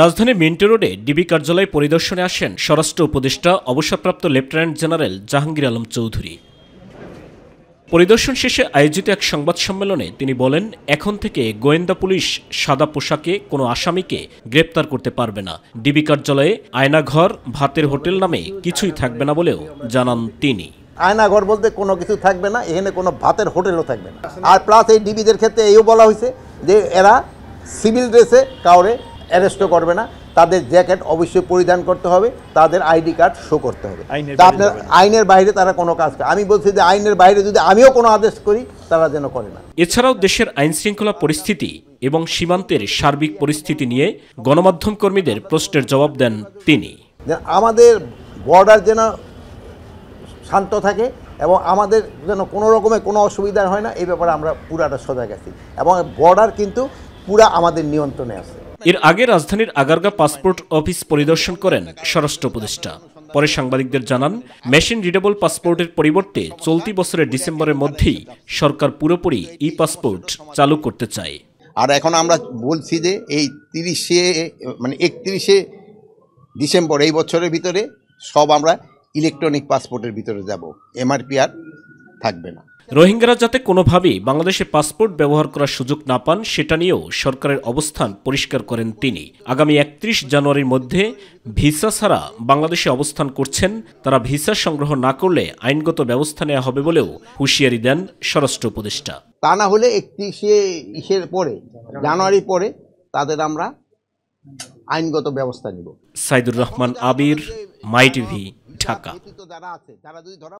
রাজধানীর মিন্টো রোডে ডিবি কার্যালয় পরিদর্শনে আসেন স্বরাষ্ট্র উপদেষ্টা অবসরপ্রাপ্ত লেফটেন্যান্ট জেনারেল জাহাঙ্গীর আলম চৌধুরী। পরিদর্শন শেষে আয়োজিত এক সংবাদ সম্মেলনে তিনি বলেন, এখন থেকে গোয়েন্দা পুলিশ সাদা পোশাকে কোনো আসামিকে গ্রেপ্তার করতে পারবে না। ডিবি কার্যালয়ে আয়নাঘর, ভাতের হোটেল নামে কিছুই থাকবে না বলেও জানান তিনি। আয়নাঘর বলতে কোনো কিছু থাকবে না, এখানে কোনো ভাতের হোটেলও থাকবে না। আর প্লাস এই ডিবিদের ক্ষেত্রে এইও বলা হয়েছে যে এরা সিভিল ড্রেসে কাউরে অ্যারেস্টও করবে না, তাদের জ্যাকেট অবশ্যই পরিধান করতে হবে, তাদের আইডি কার্ড শো করতে হবে। আপনার আইনের বাইরে তারা কোনো কাজ করে, আমি বলছি যে আইনের বাইরে যদি আমিও কোনো আদেশ করি তারা যেন করে না। এছাড়াও দেশের আইনশৃঙ্খলা পরিস্থিতি এবং সীমান্তের সার্বিক পরিস্থিতি নিয়ে গণমাধ্যম কর্মীদের প্রশ্নের জবাব দেন তিনি। আমাদের বর্ডার যেন শান্ত থাকে এবং আমাদের যেন কোনো রকমের কোনো অসুবিধা হয় না, এই ব্যাপারে আমরা পুরাটা সজাগ আছি এবং বর্ডার কিন্তু পুরা আমাদের নিয়ন্ত্রণে আছে। এর আগে রাজধানীর আগারগা পাসপোর্ট অফিস পরিদর্শন করেন স্বরাষ্ট্র উপদেষ্টা। পরে সাংবাদিকদের জানান, মেশিন রিডেবল পাসপোর্টের পরিবর্তে চলতি বছরের ডিসেম্বরের মধ্যেই সরকার পুরোপুরি ই পাসপোর্ট চালু করতে চায়। আর এখন আমরা বলছি যে এই 31 ডিসেম্বর এই বছরের ভিতরে সব আমরা ইলেকট্রনিক পাসপোর্টের ভিতরে যাব, এমআরপি আর থাকবে না। রোহিঙ্গারা যাতে কোনোভাবেই বাংলাদেশে পাসপোর্ট ব্যবহার করার সুযোগ না পান সেটা নিয়েও সরকারের অবস্থান পরিষ্কার করেন তিনি। আগামী 31 জানুয়ারির মধ্যে ভিসা ছাড়া বাংলাদেশে অবস্থান করছেন তারা ভিসা সংগ্রহ না করলে আইনগত ব্যবস্থা নেওয়া হবে বলেও হুঁশিয়ারি দেন স্বরাষ্ট্র উপদেষ্টা। তা না হলে 31 পরে জানুয়ারি পরে তাদের আমরা আইনগত ব্যবস্থা নিব। সাইদুর রহমান আবির, মাই টিভি, ঢাকা।